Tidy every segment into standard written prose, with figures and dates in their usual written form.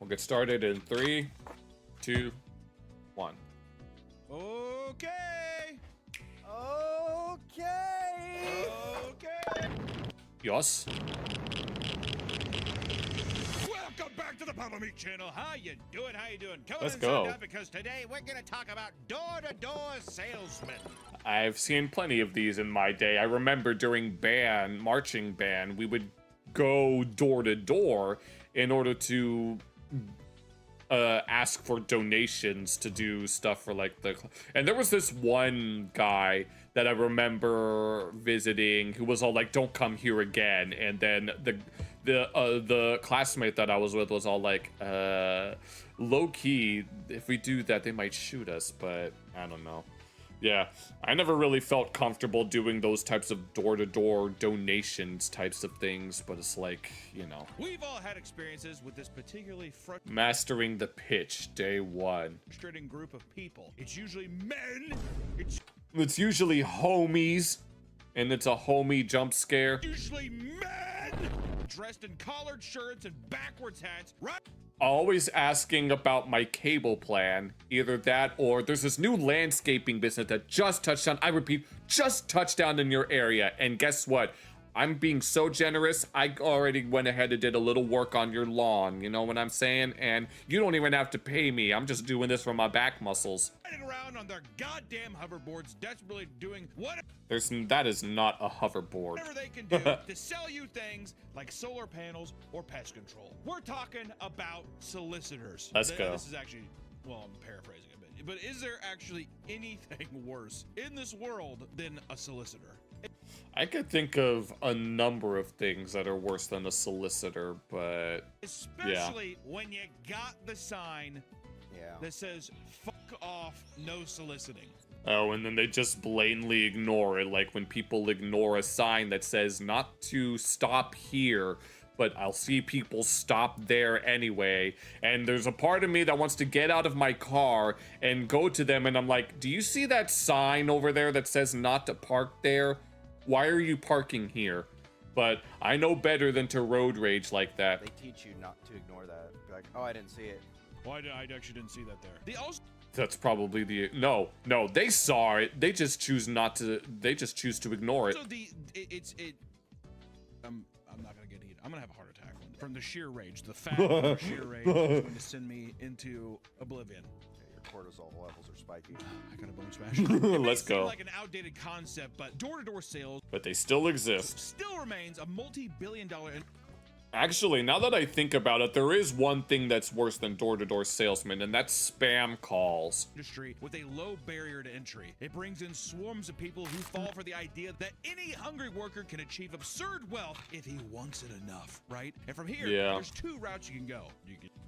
We'll get started in 3, 2, 1. Okay. Yes. Welcome back to the Papa Meat channel. How you doing? How you doing? Come Let's on go. inside, because today we're gonna talk about door-to-door salesmen. I've seen plenty of these in my day. I remember during marching band, we would go door to door in order to ask for donations to do stuff for like and there was this one guy that I remember visiting who was all like, "Don't come here again," and then the classmate that I was with was all like, low key, if we do that they might shoot us, but I don't know. Yeah, I never really felt comfortable doing those types of door-to-door donations types of things, but it's like, you know. We've all had experiences with this particularly Mastering the pitch, day 1. frustrating group of people. It's usually men. It's usually homies, and it's a homie jump scare. Usually men dressed in collared shirts and backwards hats, right? Always asking about my cable plan. Either that or there's this new landscaping business that just touched down. I repeat, just touched down in your area. And guess what? I'm being so generous, I already went ahead and did a little work on your lawn. You know what I'm saying? And you don't even have to pay me. I'm just doing this for my back muscles. Riding around on their goddamn hoverboards, desperately doing That is not a hoverboard. whatever they can do to sell you things like solar panels or pest control. We're talking about solicitors. Let's go. This is actually, well, I'm paraphrasing a bit, but is there actually anything worse in this world than a solicitor? I could think of a number of things that are worse than a solicitor, but Especially when you got the sign that says "fuck off, no soliciting." oh, and then they just blatantly ignore it, like when people ignore a sign that says not to stop here, but I'll see people stop there anyway. And there's a part of me that wants to get out of my car and go to them, and I'm like, do you see that sign over there that says not to park there? Why are you parking here? But I know better than to road rage like that. They teach you not to ignore that. Be like, oh, I didn't see it. Well, I actually didn't see that there. That's probably the no. They saw it. They just choose not to. They just choose to ignore it. So I'm not gonna get heated. I'm gonna have a heart attack from the sheer rage. The fact of the sheer rage is going to send me into oblivion. Your cortisol levels are spiky. I got a bone smash. It may Let's seem go. like an outdated concept, but door-to-door sales But they still exist. still remains a multi-billion-dollar. Actually, now that I think about it, there is one thing that's worse than door-to-door salesmen, and that's spam calls. Industry with a low barrier to entry. It brings in swarms of people who fall for the idea that any hungry worker can achieve absurd wealth if he wants it enough, right? And from here, there's two routes you can go.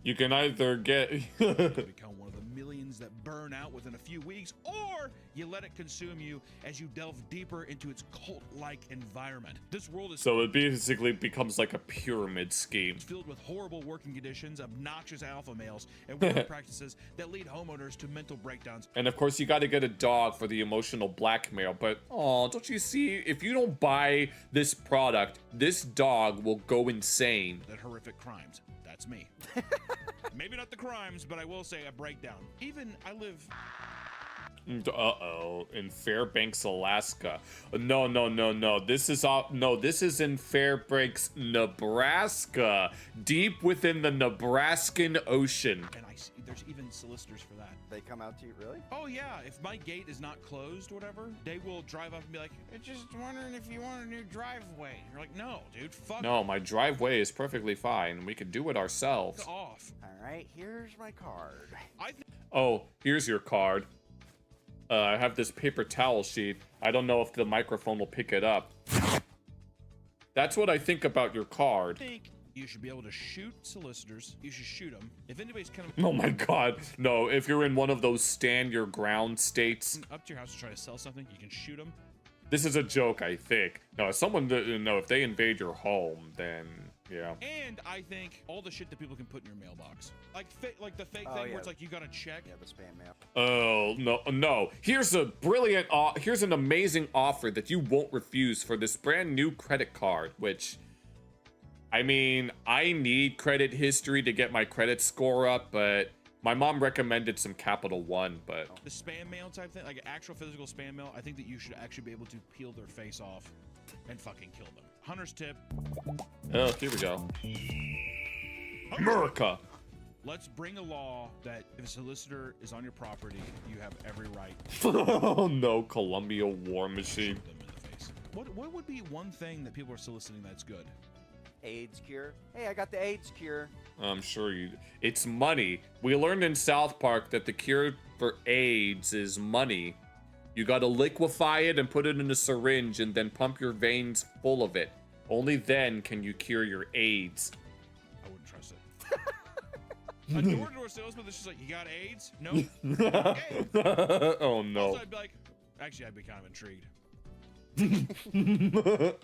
You can either get Become one of the millions that burn out within a few weeks, or you let it consume you as you delve deeper into its cult-like environment. This world is so it basically becomes like a pyramid scheme. filled with horrible working conditions, obnoxious alpha males, and work practices that lead homeowners to mental breakdowns. And of course, you got to get a dog for the emotional blackmail. But oh, don't you see? If you don't buy this product, this dog will go insane. That horrific crimes. That's me. Maybe not the crimes, but I will say a breakdown. Even I live. Uh-oh, in Fairbanks, Alaska. No. This is in Fairbanks, Nebraska, deep within the Nebraskan Ocean. And I see there's even solicitors for that. They come out to you, really? Oh yeah, if my gate is not closed or whatever, they will drive up and be like, "I'm just wondering if you want a new driveway." You're like, "No, dude, fuck No, my driveway is perfectly fine. We could do it ourselves. off." All right, here's my card. Oh, here's your card. I have this paper towel sheet. I don't know if the microphone will pick it up. That's what I think about your card. think you should be able to shoot solicitors. You should shoot them. If anybody's kind of Oh my god. No, if you're in one of those stand your ground states. up to your house to try to sell something, you can shoot them. This is a joke, I think. No, if they invade your home, then yeah. And I think all the shit that people can put in your mailbox, like the fake thing where it's like you got to check. Yeah, the spam mail. Oh, no. Here's an amazing offer that you won't refuse for this brand new credit card, which I mean, I need credit history to get my credit score up, but my mom recommended some Capital One, but... The spam mail type thing, like actual physical spam mail, I think that you should actually be able to peel their face off and fucking kill them. Hunter's tip. Oh, here we go. America! Let's bring a law that if a solicitor is on your property, you have every right. Oh no, Columbia War Machine. Shoot them in the face. What would be one thing that people are soliciting that's good? AIDS cure. Hey, I got the AIDS cure. I'm sure you... It's money. We learned in South Park that the cure for AIDS is money. You gotta liquefy it and put it in a syringe and then pump your veins full of it. Only then can you cure your AIDS. I wouldn't trust it. A door-to-door salesman that's just like, you got AIDS? No. Okay. Oh no. Also, I'd be like, actually, I'd be kind of intrigued. Really?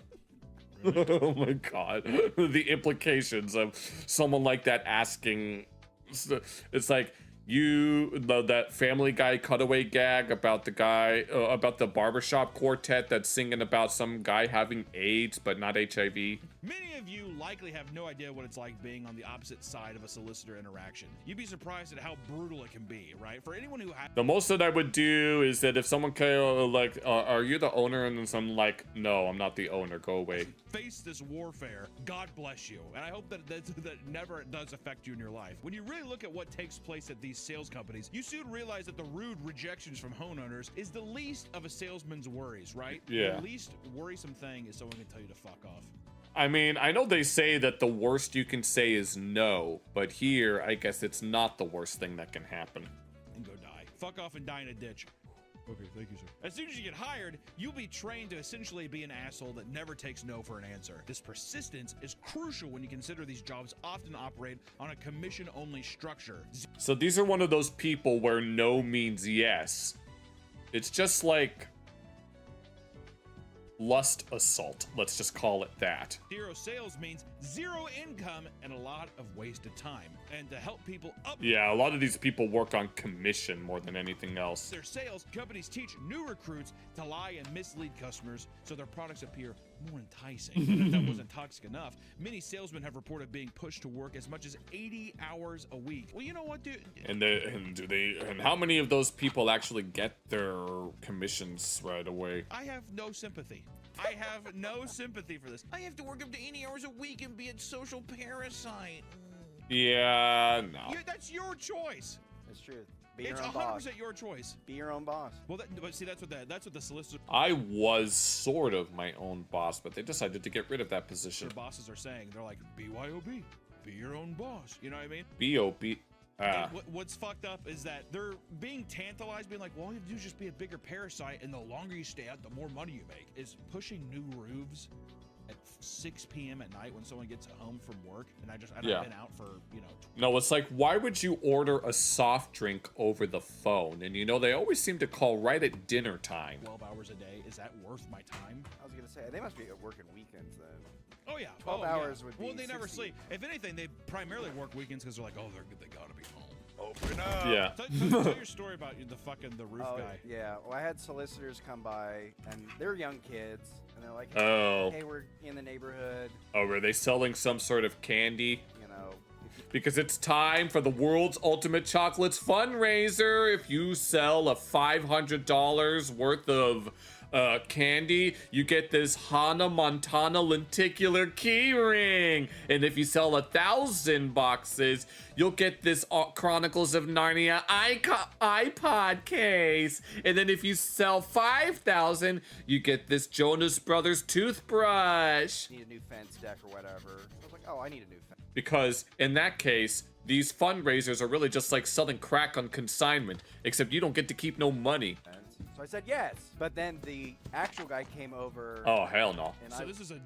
Oh my god. The implications of someone like that asking. It's like that Family Guy cutaway gag about the guy about the barbershop quartet that's singing about some guy having AIDS but not HIV. Many of you likely have no idea what it's like being on the opposite side of a solicitor interaction. You'd be surprised at how brutal it can be, right? For anyone who has... The most that I would do is that if someone came like, are you the owner? And then I'm like, no, I'm not the owner. Go away. Face this warfare. God bless you. And I hope that never does affect you in your life. When you really look at what takes place at these sales companies, you soon realize that the rude rejections from homeowners is the least of a salesman's worries, right? Yeah. The least worrisome thing is someone can tell you to fuck off. I mean, I know they say that the worst you can say is no, but here, I guess it's not the worst thing that can happen. And go die. Fuck off and die in a ditch. Okay, thank you, sir. As soon as you get hired, you'll be trained to essentially be an asshole that never takes no for an answer. This persistence is crucial when you consider these jobs often operate on a commission-only structure. So these are one of those people where no means yes. It's just like lust assault. Let's just call it that. Zero sales means zero income and a lot of wasted time. And to help people up... Yeah, a lot of these people work on commission more than anything else. Their sales, companies teach new recruits to lie and mislead customers so their products appear more enticing. And if that wasn't toxic enough, many salesmen have reported being pushed to work as much as 80 hours a week. Well, you know what, dude? And how many of those people actually get their commissions right away? I have no sympathy. I have no sympathy for this. I have to work up to 80 hours a week and be a social parasite. Yeah, no. Yeah, that's your choice. It's true. Be It's your own boss. 100% your choice. Be your own boss. Well, but see, that's what the solicitor. I was sort of my own boss, but they decided to get rid of that position. Their bosses are saying, they're like, BYOB, be your own boss. You know what I mean? B.O.B. And what's fucked up is that they're being tantalized, being like, well, all you have to do is just be a bigger parasite, and the longer you stay out, the more money you make. Is pushing new roofs at 6 p.m. at night when someone gets home from work, and I've been out for, you know... No, it's like, why would you order a soft drink over the phone? And you know, they always seem to call right at dinner time. 12 hours a day, is that worth my time? I was gonna say they must be working weekends then. Oh yeah, 12 hours would be. Well, they never 60. sleep. If anything, they primarily work weekends because they're like, oh, they gotta be home. Open up. Yeah. Tell your story about the roof guy. Yeah. Well, I had solicitors come by, and they're young kids, and they're like, Oh. "Hey, we're in the neighborhood. Oh, were they selling some sort of candy? You know, Because it's time for the World's Ultimate Chocolates fundraiser. If you sell a $500 worth of candy, you get this Hannah Montana lenticular key ring. And if you sell 1,000 boxes, you'll get this Chronicles of Narnia iPod case. And then if you sell 5,000, you get this Jonas Brothers toothbrush. need a new fence deck or whatever." I was like, "Oh, I need a new fence." Because in that case, these fundraisers are really just like selling crack on consignment, except you don't get to keep no money. So I said yes, but then the actual guy came over. Oh, hell no. And So this is a.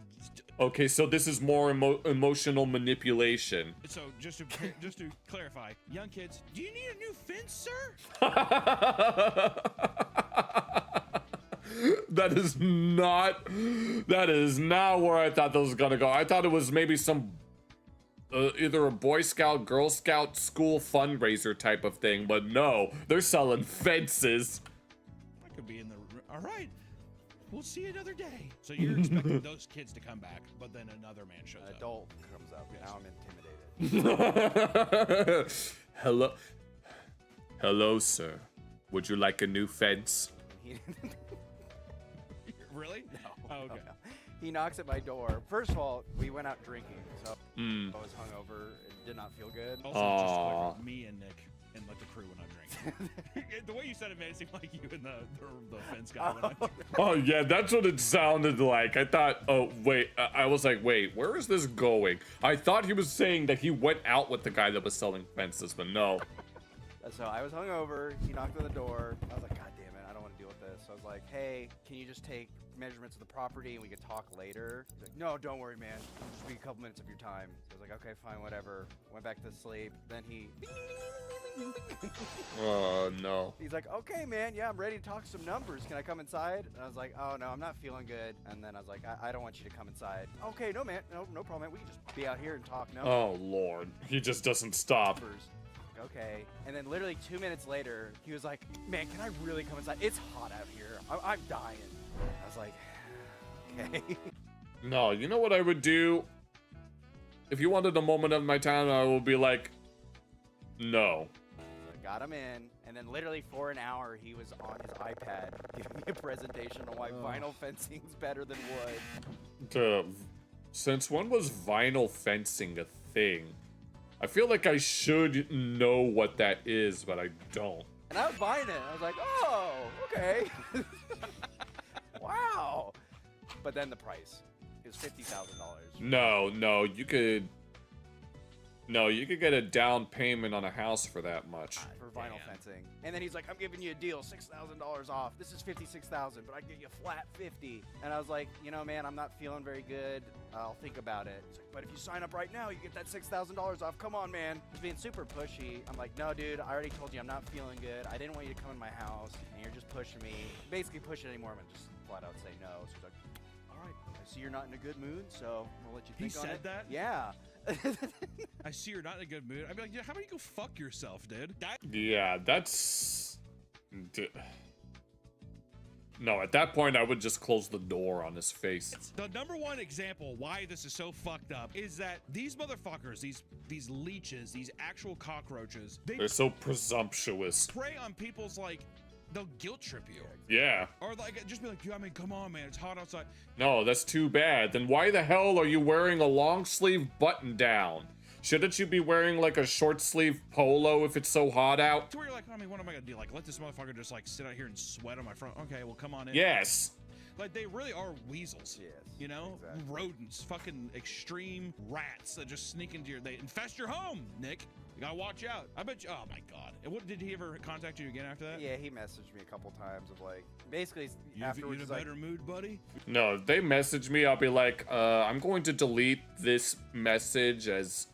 Okay, so this is more emotional manipulation. So just to clarify, young kids, do you need a new fence, sir? That is not where I thought this was gonna go. I thought it was maybe some either a Boy Scout, Girl Scout school fundraiser type of thing, but no, they're selling fences. I could be in the. All right. we'll see you another day. So you're expecting those kids to come back, but then another man shows An up. adult comes up. Now I'm intimidated. Hello, sir. Would you like a new fence? Really? No. Oh, okay. No. He knocks at my door. First of all, we went out drinking, so I was hungover and did not feel good. Also, just like me and Nick and like the crew when I'm drinking. The way you said it made it seem like you and the fence guy. When I'm drinking. Oh yeah, that's what it sounded like. I thought, oh wait, I was like, wait, where is this going? I thought he was saying that he went out with the guy that was selling fences, but no. So I was hungover. He knocked on the door. I was like, God damn it, I don't want to deal with this. So I was like, hey, can you just take measurements of the property and we can talk later? He's like, no, don't worry, man. It'll just be a couple minutes of your time. So I was like, okay, fine, whatever. Went back to sleep. Then Oh no. he's like, okay, man, yeah, I'm ready to talk some numbers. Can I come inside? And I was like, oh no, I'm not feeling good. And then I was like, I don't want you to come inside. Okay, no, man, no problem, man. We can just be out here and talk numbers. Oh lord, he just doesn't stop. Okay. And then literally 2 minutes later, he was like, man, can I really come inside? It's hot out here. I'm dying. I was like, okay. No, you know what I would do? If you wanted a moment of my time, I would be like, no. So I got him in, and then literally for an hour, he was on his iPad giving me a presentation on why vinyl fencing's better than wood. Since when was vinyl fencing a thing? I feel like I should know what that is, but I don't. And I was buying it. I was like, oh, okay. Wow. But then the price. It was $50,000. No, you could get a down payment on a house for that much. For vinyl fencing. And then he's like, I'm giving you a deal, $6,000 off. This is $56,000, but I get you a flat 50. And I was like, you know, man, I'm not feeling very good. I'll think about it. He's like, but if you sign up right now, you get that $6,000 off. Come on, man. He's being super pushy. I'm like, no, dude, I already told you I'm not feeling good. I didn't want you to come in my house, and you're just pushing me. Basically, push it anymore. I'm gonna just flat out say no. So he's like, all right, I see you're not in a good mood, so I'm gonna let you think on it. He said that? Yeah. I see you're not in a good mood. I'd be like, yeah, how about you go fuck yourself, dude? Yeah, that's... No, at that point, I would just close the door on his face. The number one example why this is so fucked up is that these motherfuckers, these leeches, these actual cockroaches, They're so presumptuous. prey on people's, like, they'll guilt trip you. Yeah. Or, like, just be like, yeah, I mean, come on, man, it's hot outside. No, that's too bad. Then why the hell are you wearing a long sleeve button down? Shouldn't you be wearing like a short sleeve polo if it's so hot out? To where you're like, I mean, what am I gonna do? Like, let this motherfucker just like sit out here and sweat on my front? Okay, well, come on in. Yes. Like, they really are weasels. Yes, You know? exactly. Rodents. Fucking extreme rats that just sneak into they infest your home, Nick. You gotta watch out. I bet you, oh my God. And what, did he ever contact you again after that? Yeah, he messaged me a couple times of like, basically You afterwards in a he's like, better mood, buddy? No, if they message me, I'll be like, I'm going to delete this message as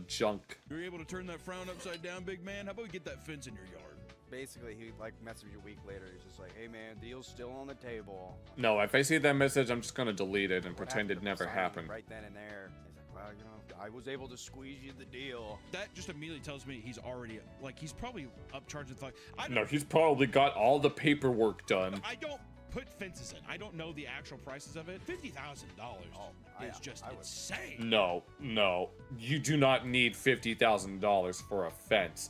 junk. You're able to turn that frown upside down, big man? How about we get that fence in your yard? basically he like messaged me a week later. He's just like, hey man, deal's still on the table. No, if I see that message, I'm just gonna delete it and What pretend it happened to never signing happened. right then and there. He's like, well, you know, I was able to squeeze you the deal. That just immediately tells me he's already, like, he's probably upcharged with, like, No, he's probably got all the paperwork done. I don't put fences in. I don't know the actual prices of it. $50,000 is just insane. No, you do not need $50,000 for a fence.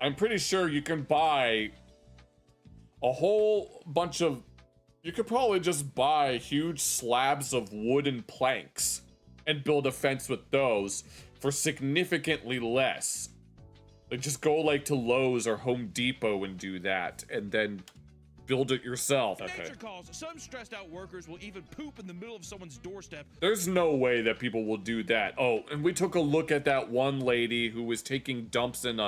I'm pretty sure you can buy a whole bunch of. You could probably just buy huge slabs of wooden planks and build a fence with those for significantly less. Like, just go like to Lowe's or Home Depot and do that, and then build it yourself. Okay. Nature calls. Some stressed out workers will even poop in the middle of someone's doorstep. There's no way that people will do that. Oh, and we took a look at that one lady who was taking dumps in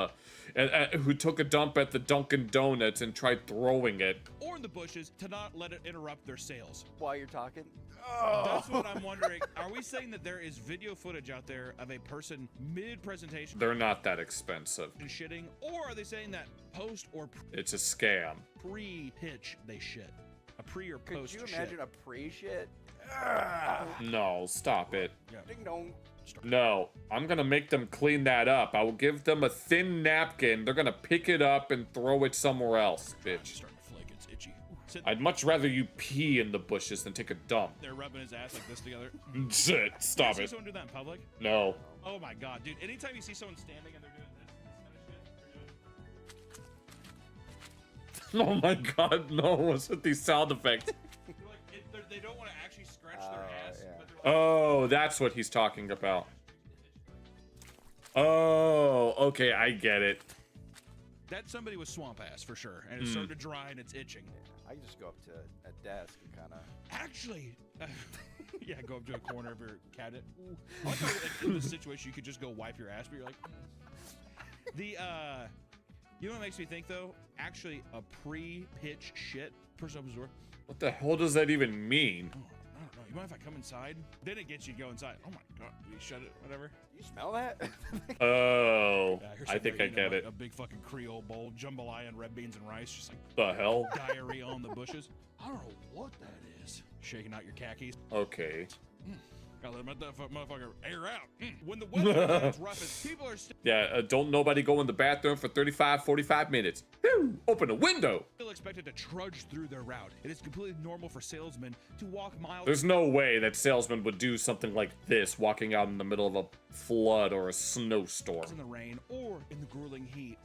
who took a dump at the Dunkin' Donuts and tried throwing it. Or in the bushes to not let it interrupt their sales. While you're talking? That's what I'm wondering. Are we saying that there is video footage out there of a person mid-presentation They're not that expensive. and shitting? Or are they saying that post or It's a scam. pre-pitch they shit? A pre or Could post you shit? imagine a pre-shit? No, stop it. Ding dong. No, I'm gonna make them clean that up. I will give them a thin napkin. They're gonna pick it up and throw it somewhere else, I'm bitch. starting to flake. It's itchy. I'd much rather you pee in the bushes than take a dump. They're rubbing his ass like this together. Shit, stop You it. see someone do that in public? No. Oh my god, dude. Anytime you see someone standing and they're doing this kind of shit, Oh my god, no. What's with these sound effects? they don't want to actually scratch their ass, yeah. but they're like, Oh, that's what he's talking about. Oh, okay, I get it. that's somebody with swamp ass for sure, and it's starting to dry and it's itching. I can just go up to a desk and kind of. Actually, yeah, go up to a corner of your cabinet. Ooh. I like how, like, in this situation you could just go wipe your ass, but you're like, you know what makes me think though? Actually, a pre-pitch shit. Person opens the door. What the hell does that even mean? Oh, I don't know. You mind if I come inside? Then it gets you to go inside. Oh my god, you shut it, whatever. You smell that? Oh, Yeah, here's I somebody think I eating get like it. A big fucking Creole bowl, jambalaya and red beans and rice, just like The hell? diarrhea on the bushes. I don't know what that is. Shaking out your khakis. Okay. Gotta let that motherfucker air out. When the weather gets roughest, people are Yeah, don't nobody go in the bathroom for 35, 45 minutes. Whew, open a window. still expected to trudge through their route. It is completely normal for salesmen to walk miles There's no way that salesman would do something like this, walking out in the middle of a flood or a snowstorm. in the rain or in the grueling heat.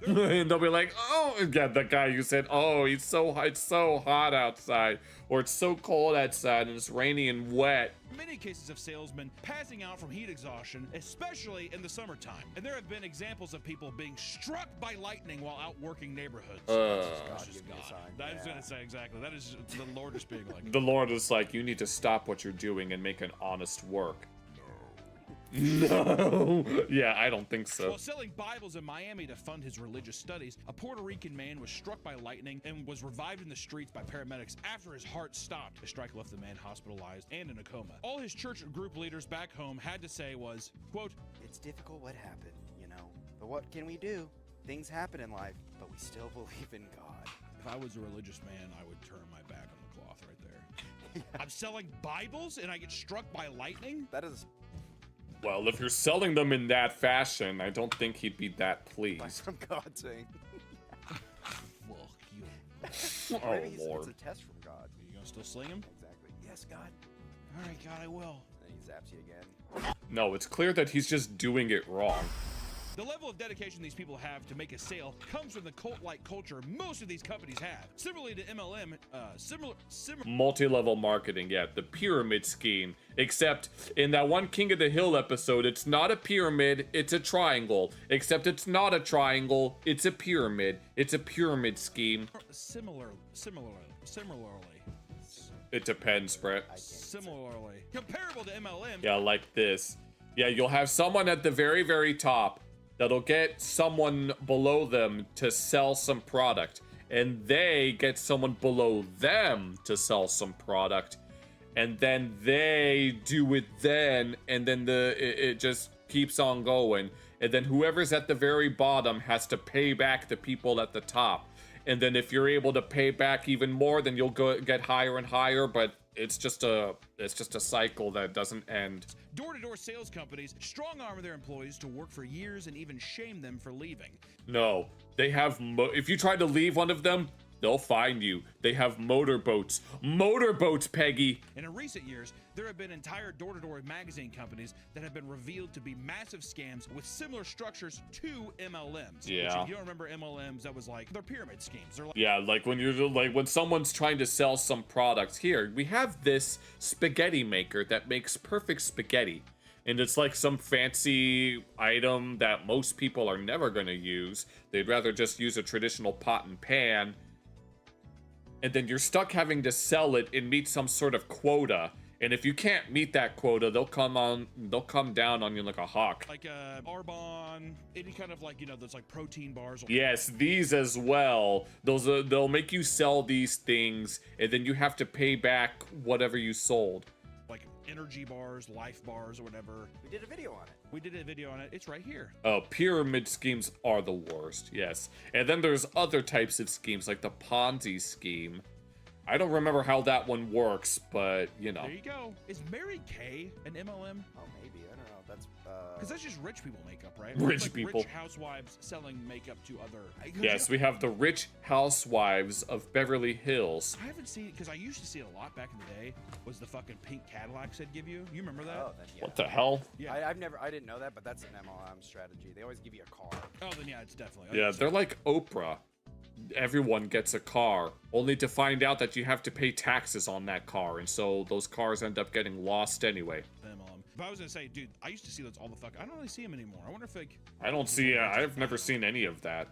And they'll be like, oh, yeah, the guy who said, oh, it's so hot outside, or it's so cold outside, and it's rainy and wet. Many cases of salesmen passing out from heat exhaustion, especially in the summertime. And there have been examples of people being struck by lightning while out working neighborhoods. God, That's just give me a God. sign. I was Yeah. gonna say exactly. That is the Lord just being like, The Lord is like, you need to stop what you're doing and make an honest work. No. Yeah, I don't think so. While selling Bibles in Miami to fund his religious studies, a Puerto Rican man was struck by lightning and was revived in the streets by paramedics after his heart stopped. The strike left the man hospitalized and in a coma. All his church group leaders back home had to say was, quote, It's difficult what happened, you know. But what can we do? Things happen in life, but we still believe in God. if I was a religious man, I would turn my back on the cloth right there. I'm selling Bibles and I get struck by lightning? That is Well, if you're selling them in that fashion, I don't think he'd be that pleased. from God saying. Well, you. Oh, Maybe Lord. it's a test from God. Are you gonna still sling him? Exactly. Yes, God. All right, God, I will. And he zaps you again. No, it's clear that he's just doing it wrong. The level of dedication these people have to make a sale comes from the cult-like culture most of these companies have. Similarly to MLM, similar. Multi-level marketing, yeah, the pyramid scheme. Except in that one King of the Hill episode, it's not a pyramid, it's a triangle. Except it's not a triangle, it's a pyramid. It's a pyramid scheme. Similarly. It depends, Brett. Similarly. Comparable to MLM. Yeah, like this. Yeah, you'll have someone at the very, very top that'll get someone below them to sell some product. And they get someone below them to sell some product. And then they do it then, and then it just keeps on going. And then whoever's at the very bottom has to pay back the people at the top. And then if you're able to pay back even more, then you'll get higher and higher, but it's just a cycle that doesn't end. Door-to-door sales companies strong-arm their employees to work for years and even shame them for leaving. No, they have if you try to leave one of them, they'll find you. They have motorboats. Motorboats, Peggy. And in recent years, there have been entire door-to-door magazine companies that have been revealed to be massive scams with similar structures to MLMs. Yeah. Which, if you don't remember MLMs, that was like, they're pyramid schemes. They're like, Yeah, like when someone's trying to sell some products. Here, we have this spaghetti maker that makes perfect spaghetti. And it's like some fancy item that most people are never going to use. They'd rather just use a traditional pot and pan. And then you're stuck having to sell it and meet some sort of quota. And if you can't meet that quota, they'll come down on you like a hawk. like Arbonne, any kind of like, those like protein bars. Yes, these as well. They'll make you sell these things, and then you have to pay back whatever you sold. Like energy bars, life bars, or whatever. We did a video on it. We did a video on it. It's right here. Oh, pyramid schemes are the worst, yes. And then there's other types of schemes, like the Ponzi scheme. I don't remember how that one works, but, There you go. Is Mary Kay an MLM? Oh, maybe. I don't know. That's because that's just rich people makeup, right? Rich Like people. Rich housewives selling makeup to other. Yes, we have the Rich Housewives of Beverly Hills. I haven't seen, because I used to see it a lot back in the day. Was the fucking pink Cadillacs they'd give you? You remember that? oh, then, yeah. What the hell? Yeah. I didn't know that, but that's an MLM strategy. They always give you a car. Oh, then yeah, it's definitely. Yeah, they're like Oprah. Everyone gets a car, only to find out that you have to pay taxes on that car, and so those cars end up getting lost anyway. But I was gonna say, dude, I used to see those all the fuck. I don't really see them anymore. I wonder if like. I don't see. I've never seen any of that.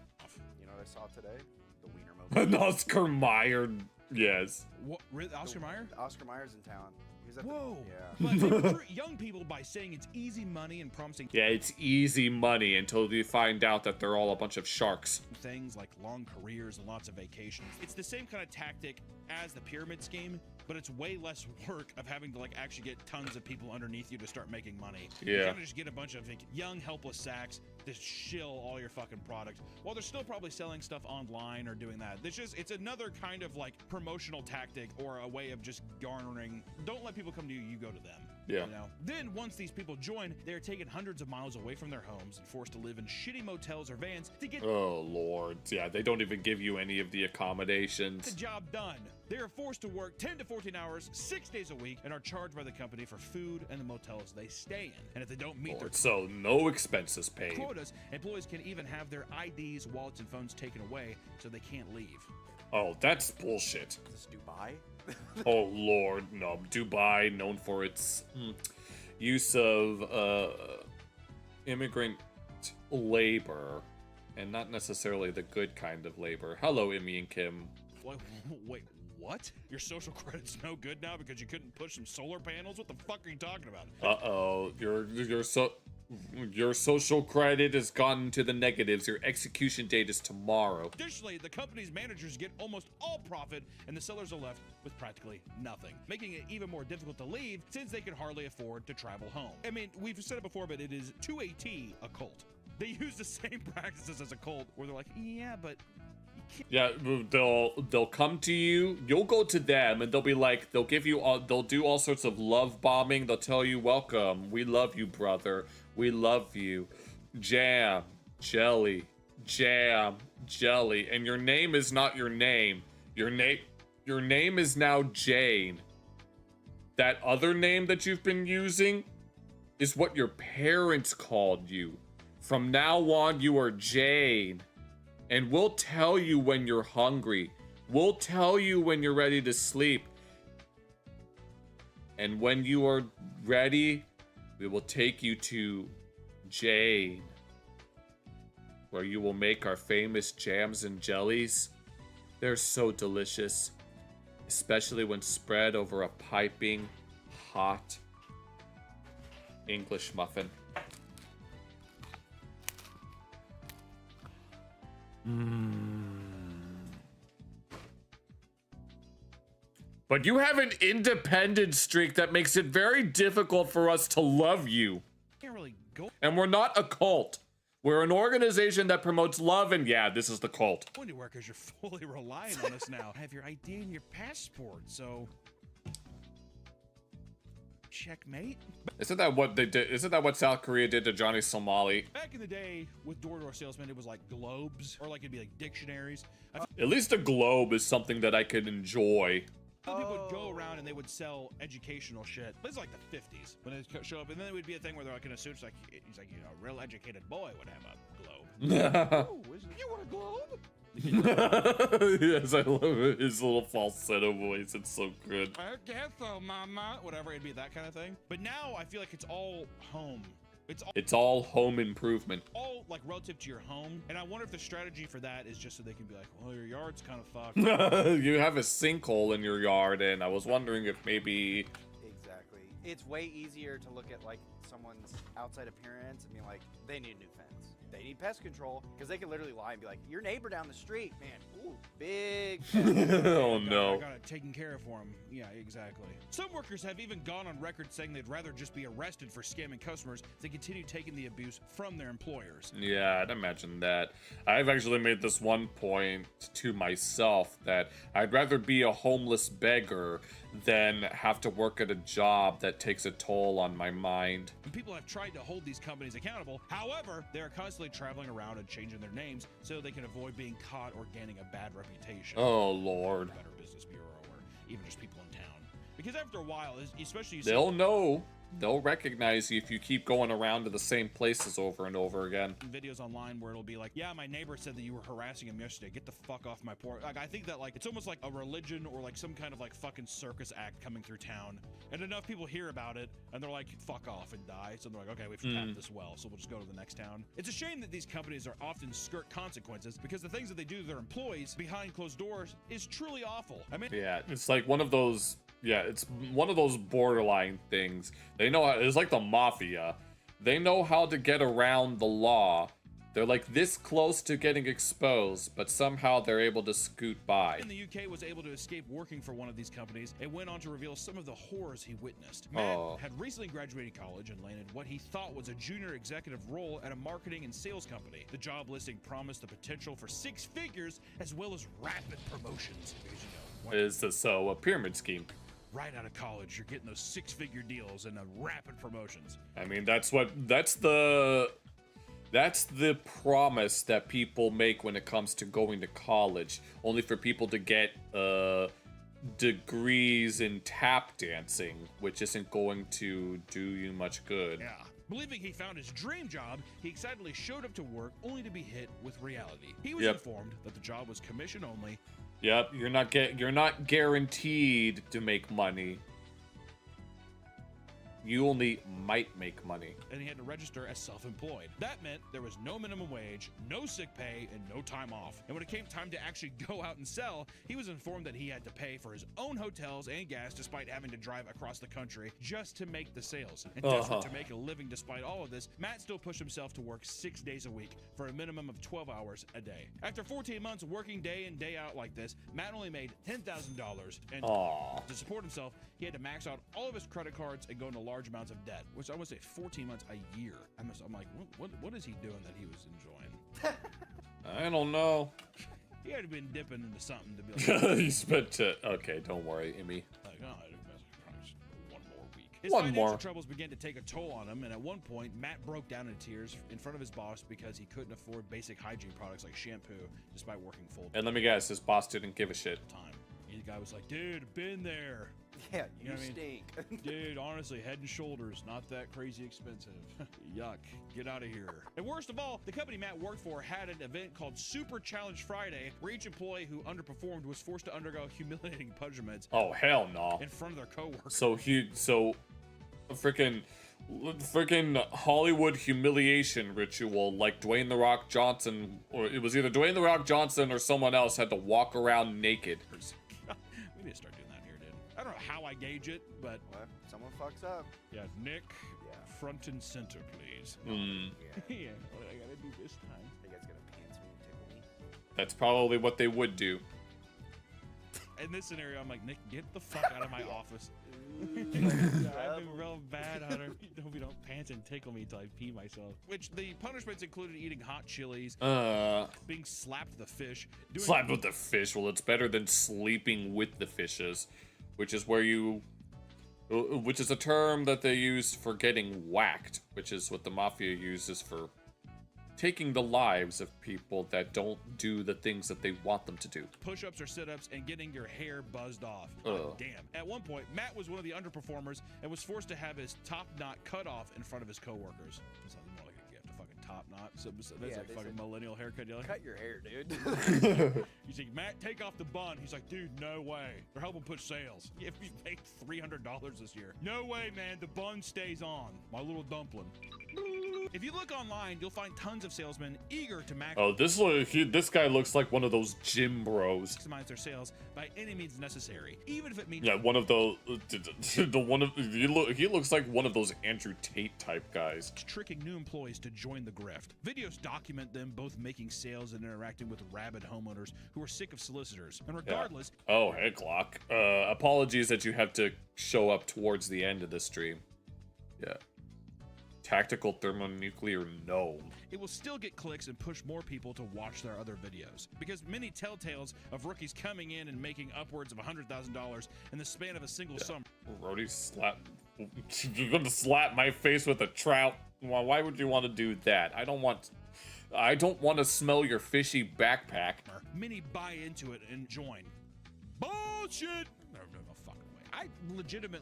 You know what I saw today? The Wiener Mobile. An Oscar Mayer. Yes. What? Oscar Mayer? Oscar Mayer's in town. He was at Whoa. Yeah. But they recruit young people by saying it's easy money and promising. Yeah, it's easy money until you find out that they're all a bunch of sharks. Things like long careers and lots of vacations. It's the same kind of tactic as the pyramid scheme, but it's way less work of having to like actually get tons of people underneath you to start making money. You Yeah. kind of just get a bunch of like, young, helpless sacks to shill all your fucking product while they're still probably selling stuff online or doing that. It's another kind of like promotional tactic or a way of just garnering. Don't let people come to you, you go to them. Yeah. You know? Then once these people join, they're taken hundreds of miles away from their homes and forced to live in shitty motels or vans to get Oh lord. Yeah, they don't even give you any of the the accommodations. job done. They are forced to work 10 to 14 hours, 6 days a week, and are charged by the company for food and the motels they stay in. And if they don't meet their So no expenses paid. quotas, employees can even have their IDs, wallets, and phones taken away so they can't leave. Oh, that's bullshit. Is this Dubai? Oh lord, no. Dubai, known for its use of immigrant labor, and not necessarily the good kind of labor. Hello, Emmy and Kim. Wait, what? Your social credit's no good now because you couldn't push some solar panels? What the fuck are you talking about? Uh-oh, your social credit has gone to the negatives. Your execution date is tomorrow. Additionally, the company's managers get almost all profit, and the sellers are left with practically nothing, making it even more difficult to leave since they can hardly afford to travel home. I mean, we've said it before, but it is to a T a cult. They use the same practices as a cult, where they're like, yeah, but Yeah, they'll come to you. You'll go to them, and they'll be like, they'll do all sorts of love bombing. They'll tell you, "Welcome, we love you, brother. We love you." Jam, jelly, jam, jelly, and your name is not your name. Your name is now Jane. That other name that you've been using is what your parents called you. From now on, you are Jane. And we'll tell you when you're hungry. We'll tell you when you're ready to sleep. And when you are ready, we will take you to Jane, where you will make our famous jams and jellies. They're so delicious, especially when spread over a piping hot English muffin. But you have an independent streak that makes it very difficult for us to love you. can't really go And we're not a cult. We're an organization that promotes love, and yeah, this is the cult. anywhere because you're fully relying on us now. I have your ID and your passport, so checkmate. Isn't that what they did? Isn't that what South Korea did to Johnny Somali? Back in the day with door-to-door salesmen, it was like globes, or like it'd be like dictionaries. I At least a globe is something that I could enjoy. feel people would go around and they would sell educational shit. This is like the 50s when they show up, and then it would be a thing where they're like in a suit, like he's like, you know, a real educated boy would have a globe. Oh, you want a globe? Yes, I love it. His little falsetto voice. It's so good. I guess so, mama. Whatever, it'd be that kind of thing. But now I feel like it's all home. It's all home improvement. All like relative to your home, and I wonder if the strategy for that is just so they can be like, well, your yard's kind of fucked. You have a sinkhole in your yard, and I was wondering if maybe... Exactly. It's way easier to look at like someone's outside appearance and be like, they need a new fence. They need need pest control, because they can literally lie and be like, your neighbor down the street, man, ooh, big. Oh no. I got it taken care of for him. Yeah, exactly. Some workers have even gone on record saying they'd rather just be arrested for scamming customers than continue taking the abuse from their employers. Yeah, I'd imagine that. I've actually made this one point to myself that I'd rather be a homeless beggar than have to work at a job that takes a toll on my mind. And people have tried to hold these companies accountable. However, they are constantly traveling around and changing their names so they can avoid being caught or gaining a bad reputation. Oh, Lord. Better Business Bureau or even just people in town. Because after a while, especially... They'll know. They'll recognize you if you keep going around to the same places over and over again. Videos online where it'll be like, yeah, my neighbor said that you were harassing him yesterday. Get the fuck off my porch. Like, I think that, like, it's almost like a religion or like some kind of like fucking circus act coming through town. And enough people hear about it and they're like, fuck off and die. So they're like, okay, we've tapped this well, so we'll just go to the next town. It's a shame that these companies are often skirt consequences because the things that they do to their employees behind closed doors is truly awful. I mean, yeah, it's like one of those. Yeah, it's one of those borderline things. They know how, it's like the mafia. They know how to get around the law. They're like this close to getting exposed, but somehow they're able to scoot by. In the UK was able to escape working for one of these companies and went on to reveal some of the horrors he witnessed. Matt had recently graduated college and landed what he thought was a junior executive role at a marketing and sales company. The job listing promised the potential for 6 figures as well as rapid promotions. Because, you know, Is this so a pyramid scheme? right out of college, you're getting those 6-figure deals and rapid promotions. I mean, that's the promise that people make when it comes to going to college, only for people to get degrees in tap dancing, which isn't going to do you much good. Yeah. Believing he found his dream job, he excitedly showed up to work only to be hit with reality. He was informed that the job was commission only. Yep, you're not guaranteed to make money. You only might make money. And he had to register as self-employed. That meant there was no minimum wage, no sick pay, and no time off. And when it came time to actually go out and sell, he was informed that he had to pay for his own hotels and gas despite having to drive across the country just to make the sales. And desperate to make a living despite all of this, Matt still pushed himself to work 6 days a week for a minimum of 12 hours a day. After 14 months working day in, day out like this, Matt only made $10,000. And to support himself, he had to max out all of his credit cards and go into large amounts of debt, which I would say 14 months a year. I'm like, what is he doing that he was enjoying? I don't know. He had been dipping into something to be like, you spent okay, don't worry, Emmy. Like, oh, one more week. His One financial more. troubles began to take a toll on him, and at one point, Matt broke down in tears in front of his boss because he couldn't afford basic hygiene products like shampoo despite working full And let me guess, his boss didn't give a shit. time. And the guy was like, dude, been there. Yeah, You know you what I mean? stink. Dude, honestly, Head and Shoulders, not that crazy expensive. Yuck, get out of here. And worst of all, the company Matt worked for had an event called Super Challenge Friday, where each employee who underperformed was forced to undergo humiliating punishments Oh hell no. in front of their coworkers. So freaking Hollywood humiliation ritual, like Dwayne The Rock Johnson, or it was either Dwayne The Rock Johnson or someone else had to walk around naked. We need to start doing that here, dude. I don't know how I gauge it, but What? Someone fucks up. yeah, Nick, Yeah. front and center, please. Yeah. Yeah, what I gotta do this time. That guy's gonna pants me and tickle me. That's probably what they would do. In this scenario, I'm like, Nick, get the fuck out of my office. I've been real bad, Hunter. Hope you don't pants and tickle me till I pee myself. Which the punishments included eating hot chilies, being slapped with a fish, Slapped with the fish. Well, it's better than sleeping with the fishes, which is a term that they use for getting whacked, which is what the mafia uses for taking the lives of people that don't do the things that they want them to do. push-ups or sit-ups, and getting your hair buzzed off. Ugh. Damn. At one point, Matt was one of the underperformers and was forced to have his top knot cut off in front of his coworkers. It sounds more like a gift, a fucking top knot. So that's Yeah, like they fucking said, millennial haircut. You're like, Cut your hair, dude. you say, Matt, take off the bun. He's like, dude, no way. We're helping push sales. Yeah, we made $300 this year. No way, man. The bun stays on. My little dumpling. If you look online, you'll find tons of salesmen eager to Oh, this guy looks like one of those gym bros. maximize their sales by any means necessary, even if it means Yeah, one of those. He looks like one of those Andrew Tate type guys. tricking new employees to join the grift. Videos document them both making sales and interacting with rabid homeowners who are sick of solicitors. And regardless, Oh, hey, Glock. Apologies that you have to show up towards the end of the stream. Yeah. Tactical thermonuclear gnome. it will still get clicks and push more people to watch their other videos. Because many tell tales of rookies coming in and making upwards of $100,000 in the span of a single summer. Rody slap. You're gonna slap my face with a trout. Why would you want to do that? I don't want to smell your fishy backpack. Many buy into it and join. Bullshit! No fucking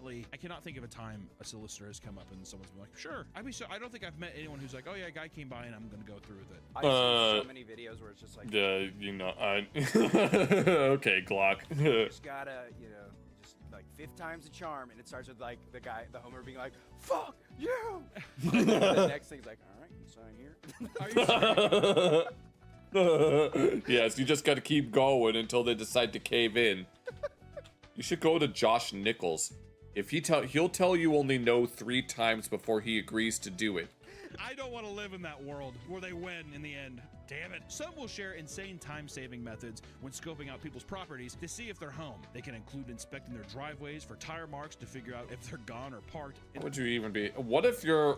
way. I cannot think of a time a solicitor has come up and someone's been like, sure. I don't think I've met anyone who's like, oh yeah, a guy came by and I'm gonna go through with it. I've seen so many videos where it's just like, okay, Glock. you just gotta, just like 5th time's a charm, and it starts with like the Homer being like, fuck you! The next thing's like, all right, you sign here. Are you sure? Yes, you just gotta keep going until they decide to cave in. You should go to Josh Nichols. If he'll tell you only no 3 times before he agrees to do it. I don't want to live in that world where they win in the end. Damn it. Some will share insane time-saving methods when scoping out people's properties to see if they're home. They can include inspecting their driveways for tire marks to figure out if they're gone or parked. What would you even be? What if you're...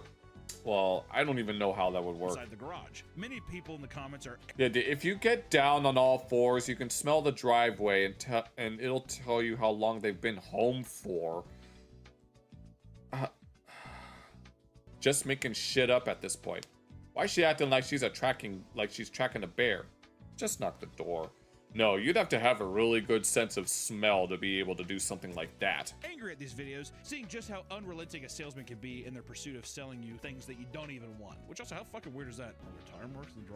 Well, I don't even know how that would work. Inside the garage. Many people in the comments are... Yeah, if you get down on all fours, you can smell the driveway and it'll tell you how long they've been home for. Just making shit up at this point. Why is she acting like she's tracking a bear? Just knock the door. No, you'd have to have a really good sense of smell to be able to do something like that. Angry at these videos, seeing just how unrelenting a salesman can be in their pursuit of selling you things that you don't even want. Which also, how fucking weird is that? Are there tire marks in the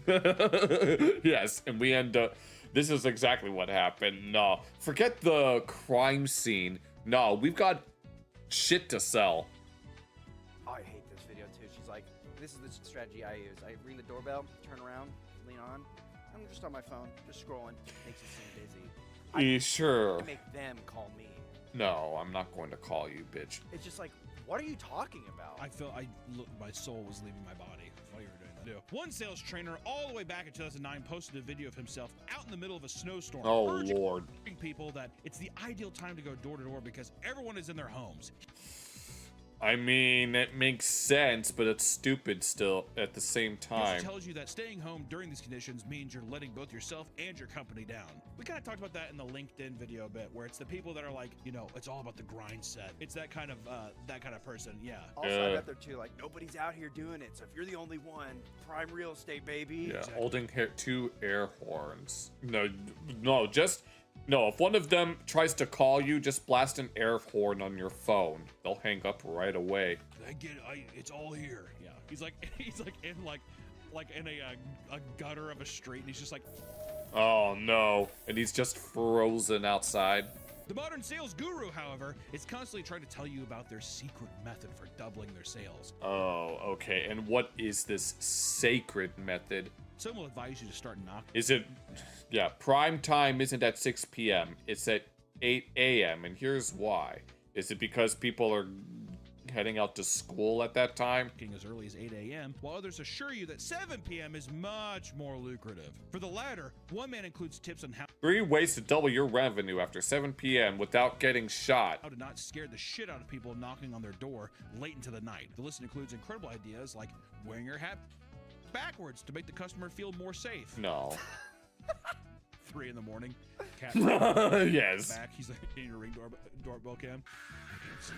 driveway? Yes, and we end up... This is exactly what happened. No, forget the crime scene. No, we've got shit to sell. Oh, I hate this video too. She's like, this is the strategy I use. I ring the doorbell, turn around, lean on. I'm just on my phone, just scrolling. Makes it seem busy. Sure. I make them call me. No, I'm not going to call you, bitch. It's just like, what are you talking about? My soul was leaving my body while you were doing that. One sales trainer all the way back in 2009 posted a video of himself out in the middle of a snowstorm. Oh, Lord. Urging people that it's the ideal time to go door to door because everyone is in their homes. I mean, it makes sense, but it's stupid still at the same time. It tells you that staying home during these conditions means you're letting both yourself and your company down. We kind of talked about that in the LinkedIn video a bit, where it's the people that are like, it's all about the grind set. It's that kind of person, yeah. Also, I bet they're too like, nobody's out here doing it, so if you're the only one, prime real estate, baby. Yeah, exactly. Holding 2 air horns. No, if one of them tries to call you, just blast an air horn on your phone. They'll hang up right away. It's all here. Yeah, he's like in a gutter of a street, and he's just like, oh no, and he's just frozen outside. The modern sales guru, however, is constantly trying to tell you about their secret method for doubling their sales. Oh, okay. And what is this sacred method? Some will advise you to start knocking. Is it... Yeah, prime time isn't at 6 p.m. It's at 8 a.m. And here's why. Is it because people are heading out to school at that time? As early as 8 a.m., while others assure you that 7 p.m. is much more lucrative. For the latter, one man includes tips on how 3 ways to double your revenue after 7 p.m. without getting shot. How to not scare the shit out of people knocking on their door late into the night. The list includes incredible ideas like wearing your hat backwards to make the customer feel more safe. No. 3 in the morning. Cat yes. Back. He's like in your ring doorbell cam. Say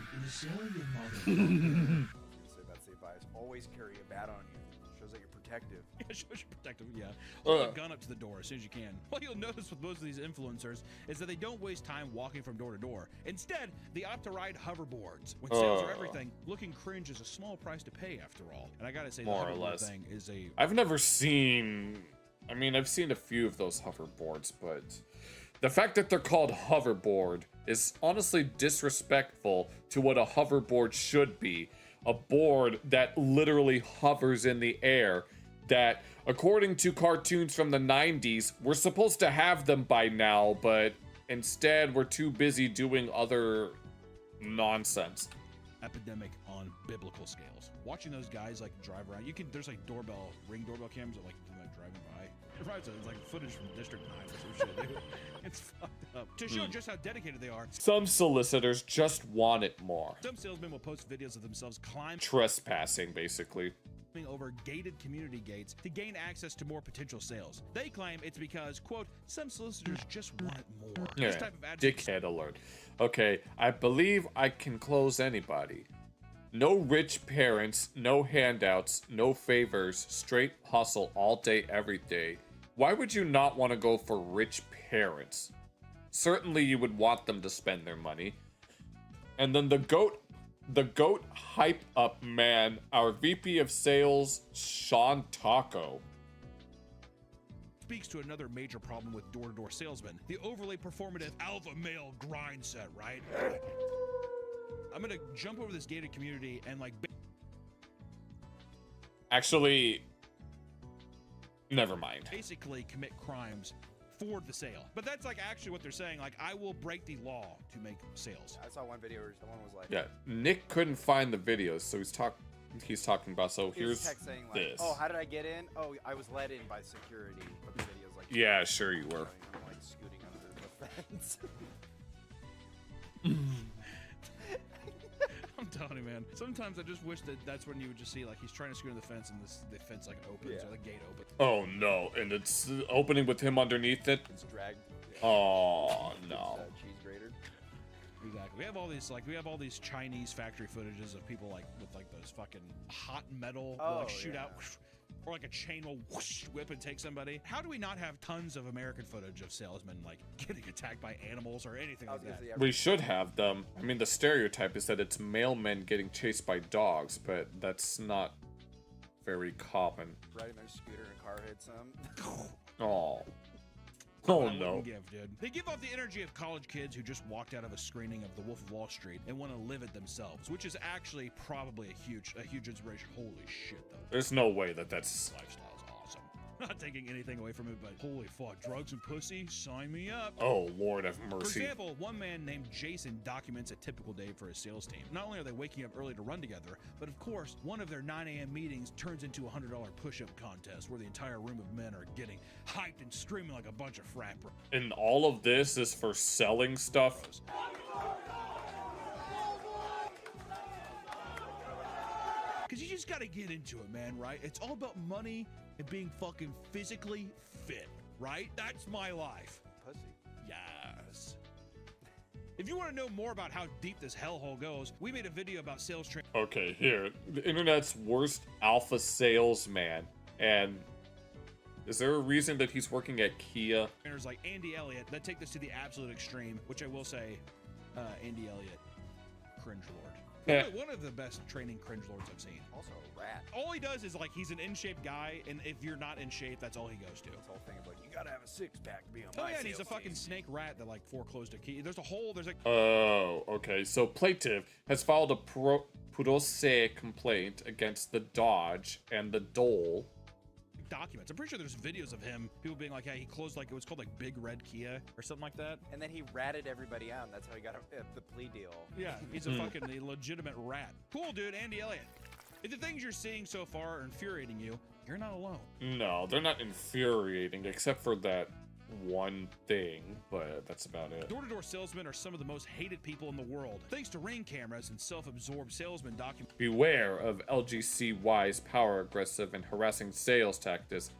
bias. Always carry a bat on you. Shows that you're protective. Yeah, shows you're protective. Yeah. Hold a gun up to the door as soon as you can. What you'll notice with most of these influencers is that they don't waste time walking from door to door. Instead, they opt to ride hoverboards. When sales are everything, looking cringe is a small price to pay after all. And I gotta say, more the or hoverboard less thing is a... I've never seen... I mean, I've seen a few of those hoverboards, but the fact that they're called hoverboard is honestly disrespectful to what a hoverboard should be. a board that literally hovers in the air, that according to cartoons from the 90s, we're supposed to have them by now, but instead we're too busy doing other nonsense. Epidemic on biblical scales. Watching those guys like drive around, there's like ring doorbell cameras that like driving by. It's like footage from District 9 or some shit, dude. It's fucked up. To show just how dedicated they are. Some solicitors just want it more. Some salesmen will post videos of themselves trespassing, basically, over gated community gates to gain access to more potential sales. They claim it's because, quote, some solicitors just want it more. Yeah, This type of dickhead alert. Okay, I believe I can close anybody. No rich parents, no handouts, no favors, straight hustle all day, every day. Why would you not want to go for rich parents? Certainly you would want them to spend their money. And then the goat hype up man, our VP of sales, Sean Taco. Speaks to another major problem with door-to-door salesmen, the overly performative alpha male grind set, right? I'm gonna jump over this gated community and like actually, never mind. Basically commit crimes for the sale. But that's like actually what they're saying, like I will break the law to make sales. I saw one video where someone was like, yeah, Nick couldn't find the videos, so he's talking about, so here's text saying like, this. oh, how did I get in? Oh, I was let in by security. But the video's like, yeah, sure you were. I'm like scooting under the fence. I'm telling you, man. Sometimes I just wish that's when you would just see like he's trying to scoot in the fence and the fence like opens or the gate opens. Oh no, and it's opening with him underneath it. It's dragged. Oh no. Cheese grater. Exactly. We have all these Chinese factory footages of people like with like those fucking hot metal like shoot out. Or like a chain will whoosh, whip and take somebody. How do we not have tons of American footage of salesmen like getting attacked by animals or anything like that? We should have them. I mean, the stereotype is that it's male men getting chased by dogs, but that's not very common. Riding their scooter and car hit some. Oh. Oh no. They give off the energy of college kids who just walked out of a screening of The Wolf of Wall Street and want to live it themselves, which is actually probably a huge inspiration. Holy shit, though. There's no way that's Lifestyle's awesome. Not taking anything away from it, but holy fuck, drugs and pussy, sign me up. Oh, Lord have For mercy. example, one man named Jason documents a typical day for his sales team. Not only are they waking up early to run together, but of course, one of their 9 a.m. meetings turns into a $100 push-up contest where the entire room of men are getting hyped and screaming like a bunch of frat bros. And all of this is for selling stuff? Because you just got to get into it, man, right? It's all about money and being fucking physically fit, right? That's my life. Pussy. Yes. If you want to know more about how deep this hellhole goes, we made a video about sales training. Okay, here. The internet's worst alpha salesman. And is there a reason that he's working at Kia? Trainers like Andy Elliott that take this to the absolute extreme, which I will say, Andy Elliott, cringe lord. Yeah. One of the best training cringe lords I've seen. Also a rat. All he does is like he's an in-shape guy, and if you're not in shape, that's all he goes to. This whole thing of like, you gotta have a six-pack to be on Oh my yeah, and he's a sales fucking team. snake rat that like foreclosed a key. There's like Oh, okay. So Plaintiff has filed a pro se complaint against the Dodge and the Dole. documents. I'm pretty sure there's videos of him, people being like, yeah, he closed like, it was called like Big Red Kia or something like that. And then he ratted everybody out, and that's how he got the plea deal. Yeah, he's a fucking legitimate rat. Cool, dude, Andy Elliott. If the things you're seeing so far are infuriating you, you're not alone. No, they're not infuriating, except for that one thing, but that's about it. Door-to-door salesmen are some of the most hated people in the world, thanks to Ring cameras and self-absorbed salesmen document. Beware of LGCY's power aggressive and harassing sales tactics.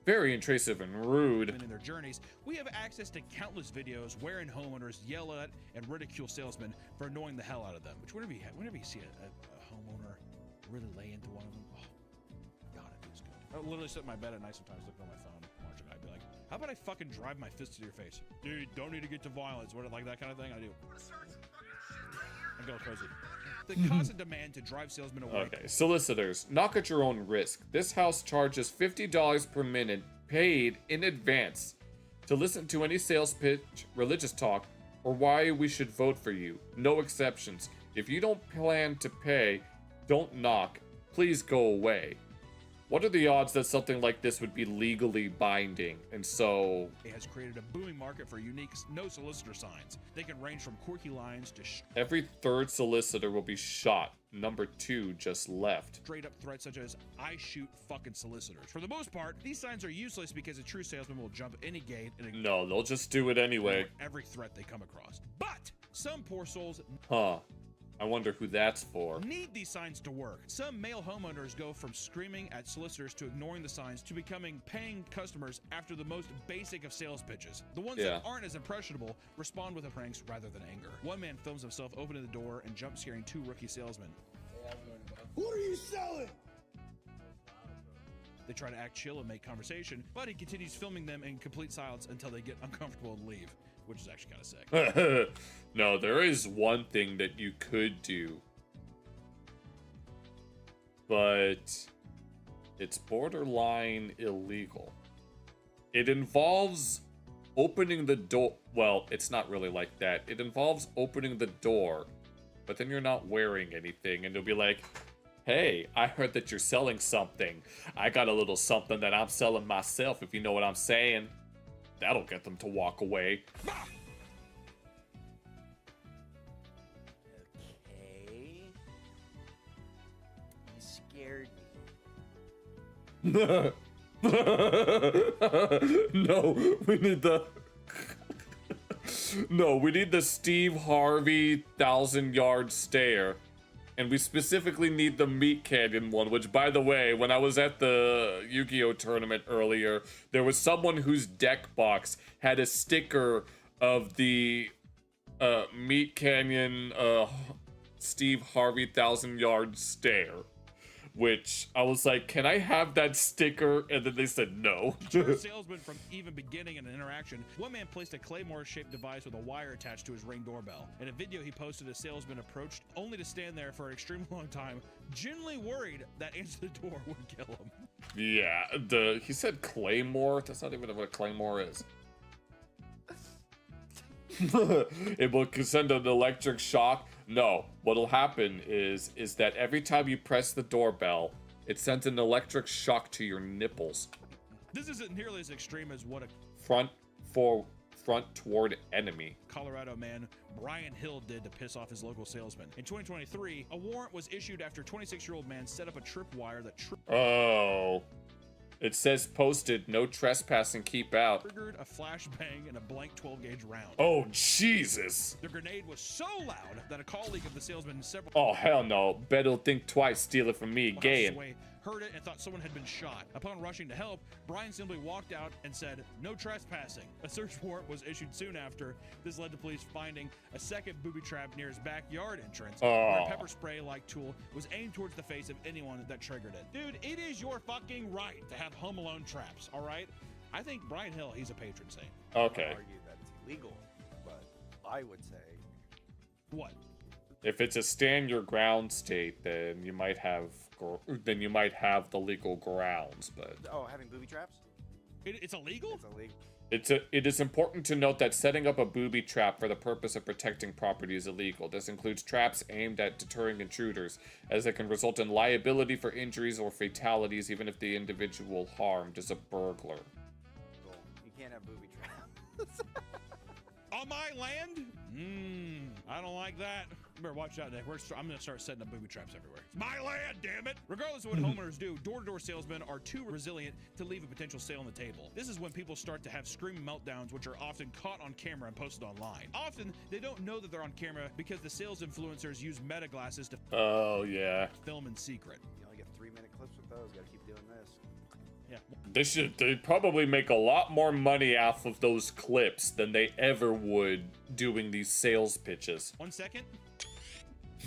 Very intrusive and rude. In their journeys, we have access to countless videos wherein homeowners yell at and ridicule salesmen for annoying the hell out of them. Which whenever you see a homeowner really lay into one of them, oh, God, it feels good. I literally sit in my bed at night sometimes, looking on my phone, watching. I'd be like, how about I fucking drive my fist to your face? Dude, don't need to get to violence. What, like that kind of thing? I do. I go crazy. The constant demand to drive salesmen away. Okay, solicitors, knock at your own risk. This house charges $50 per minute, paid in advance, to listen to any sales pitch, religious talk, or why we should vote for you. No exceptions. If you don't plan to pay, Don't knock. Please go away. What are the odds that something like this would be legally binding? And so... It has created a booming market for unique no solicitor signs. They can range from quirky lines to... Every third solicitor will be shot. Number 2 just left. Straight up threats such as, I shoot fucking solicitors. For the most part, these signs are useless because a true salesman will jump any gate and... No, they'll just do it anyway. Every threat they come across. But some poor souls... Huh. I wonder who that's for. Need these signs to work. Some male homeowners go from screaming at solicitors to ignoring the signs to becoming paying customers after the most basic of sales pitches. The ones that aren't as impressionable respond with pranks rather than anger. One man films himself opening the door and jump scaring 2 rookie salesmen. What are you selling? They try to act chill and make conversation, but he continues filming them in complete silence until they get uncomfortable and leave, which is actually kind of sick. No, there is one thing that you could do, but it's borderline illegal. It involves opening the door. Well, it's not really like that. It involves opening the door, but then you're not wearing anything, and you'll be like, hey, I heard that you're selling something. I got a little something that I'm selling myself, if you know what I'm saying. That'll get them to walk away. Okay. You scared me. No, we need the... No, we need the Steve Harvey 1,000-yard stare. And we specifically need the Meat Canyon one, which, by the way, when I was at the Yu-Gi-Oh! Tournament earlier, there was someone whose deck box had a sticker of the Meat Canyon Steve Harvey 1,000-yard stare. Which I was like, can I have that sticker? And then they said no. Salesman from even beginning an interaction, one man placed a Claymore-shaped device with a wire attached to his Ring doorbell. In a video he posted, a salesman approached only to stand there for an extremely long time, genuinely worried that answering the door would kill him. Yeah, he said Claymore. That's not even what a Claymore is. It will send an electric shock. No, what'll happen is that every time you press the doorbell, it sends an electric shock to your nipples. This isn't nearly as extreme as what a front toward enemy. Colorado man Brian Hill did to piss off his local salesman. In 2023, a warrant was issued after a 26-year-old man set up a tripwire that Oh. It says posted, no trespassing, keep out. Triggered a flashbang and a blank 12-gauge round. Oh, Jesus. The grenade was so loud that a colleague of the salesman several... Oh, hell no. Bet he'll think twice, steal it from me again. Heard it and thought someone had been shot. Upon rushing to help, Brian simply walked out and said, no trespassing. A search warrant was issued soon after. This led to police finding a second booby trap near his backyard entrance, where a pepper spray-like tool was aimed towards the face of anyone that triggered it. Dude, it is your fucking right to have Home Alone traps, all right? I think Brian Hill, he's a patron saint. Okay. I would argue that it's illegal, but I would say... What? If it's a stand your ground state, then you might have the legal grounds, but... Oh, having booby traps? It's illegal? It's illegal. It is important to note that setting up a booby trap for the purpose of protecting property is illegal. This includes traps aimed at deterring intruders, as it can result in liability for injuries or fatalities even if the individual harmed is a burglar. Cool. You can't have booby traps. On my land? I don't like that. You better watch out, Nick. I'm going to start setting up booby traps everywhere. It's my land, damn it! Regardless of what homeowners do, door-to-door salesmen are too resilient to leave a potential sale on the table. This is when people start to have screaming meltdowns, which are often caught on camera and posted online. Often, they don't know that they're on camera because the sales influencers use meta glasses to film in secret. You only get 3-minute clips with those. Gotta keep doing this. Yeah. They'd probably make a lot more money off of those clips than they ever would doing these sales pitches. 1 second.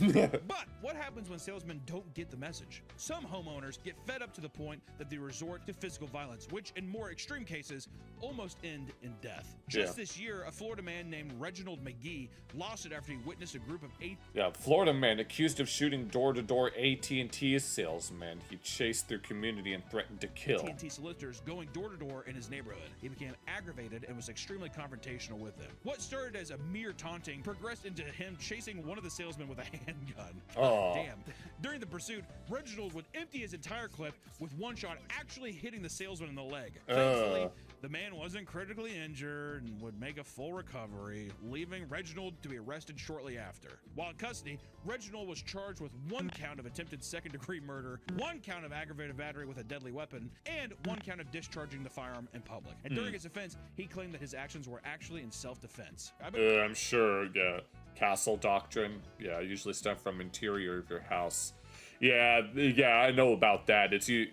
But what happens when salesmen don't get the message? Some homeowners get fed up to the point that they resort to physical violence, which in more extreme cases almost end in death. Just this year, a Florida man named Reginald McGee lost it after he witnessed a group of 8... Yeah, Florida man accused of shooting door-to-door AT&T salesman. He chased through community and threatened to kill. AT&T solicitors going door-to-door in his neighborhood. He became aggravated and was extremely confrontational with them. What started as a mere taunting progressed into him chasing one of the salesmen with a handgun. Oh. Damn. During the pursuit, Reginald would empty his entire clip with one shot actually hitting the salesman in the leg. Thankfully, the man wasn't critically injured and would make a full recovery, leaving Reginald to be arrested shortly after. While in custody, Reginald was charged with 1 count of attempted second-degree murder, 1 count of aggravated battery with a deadly weapon, and 1 count of discharging the firearm in public. And during his offense, he claimed that his actions were actually in self-defense. I'm sure, yeah. Castle doctrine. Yeah, usually stuff from interior of your house. Yeah, I know about that. It's you.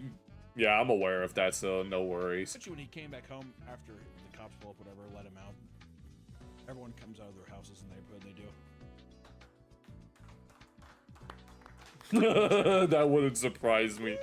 Yeah, I'm aware of that, so no worries. Especially when he came back home after the cops pull up, whatever, let him out. Everyone comes out of their houses in the neighborhood, they do. That wouldn't surprise me.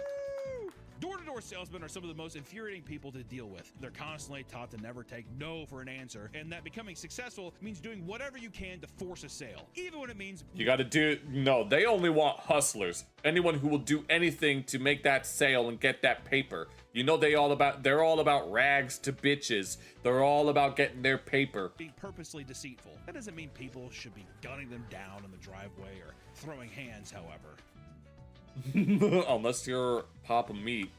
Door-to-door salesmen are some of the most infuriating people to deal with. They're constantly taught to never take no for an answer, and that becoming successful means doing whatever you can to force a sale, even when it means you gotta do. No, they only want hustlers. Anyone who will do anything to make that sale and get that paper. You know they're all about rags to bitches. They're all about getting their paper. Being purposely deceitful. That doesn't mean people should be gunning them down in the driveway or throwing hands, however. Unless you're Papa Meat.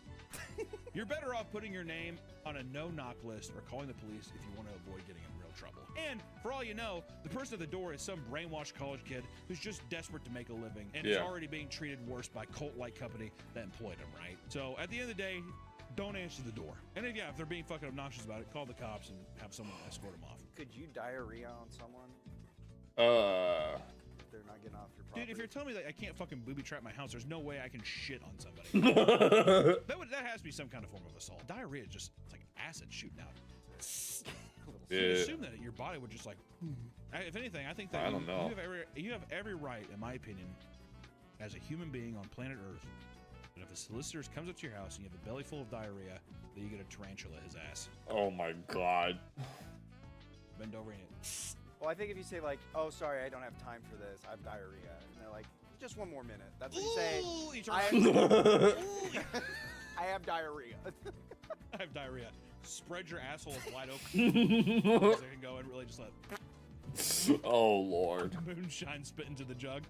You're better off putting your name on a no-knock list or calling the police if you want to avoid getting in real trouble. And for all you know, the person at the door is some brainwashed college kid who's just desperate to make a living and is already being treated worse by cult-like company that employed him, right? So at the end of the day, don't answer the door. And if they're being fucking obnoxious about it, call the cops and have someone escort them off. Could you diarrhea on someone? They're not getting off your property. Dude, if you're telling me that I can't fucking booby trap my house, there's no way I can shit on somebody. that has to be some kind of form of assault. Diarrhea is just, it's like acid shooting out. You assume that your body would just like, if anything, I think that I don't know. You have every right, in my opinion, as a human being on planet Earth, that if a solicitor comes up to your house and you have a belly full of diarrhea, that you get a tarantula his ass. Oh my god. Bend over and it. Well, I think if you say like, "Oh, sorry, I don't have time for this. I have diarrhea," and they're like, "Just 1 more minute." That's what you say. I have diarrhea. I have diarrhea. Spread your asshole wide open. So they can go and really just let. Oh lord. Moonshine spit into the jug.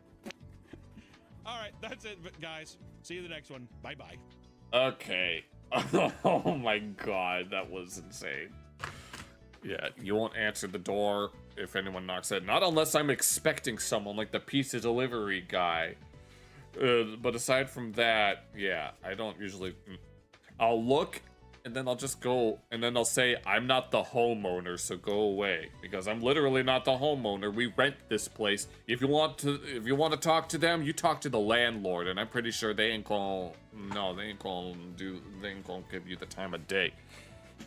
All right, that's it, guys. See you in the next one. Bye bye. Okay. Oh my god, that was insane. Yeah, you won't answer the door if anyone knocks it. Not unless I'm expecting someone, like the pizza delivery guy. But aside from that, yeah, I don't usually... I'll look, and then I'll just go, and then I'll say, I'm not the homeowner, so go away. Because I'm literally not the homeowner. We rent this place. If you want to talk to them, you talk to the landlord, and I'm pretty sure they ain't gonna... No, they ain't gonna give you the time of day.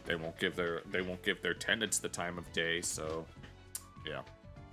They won't give their tenants the time of day, so yeah.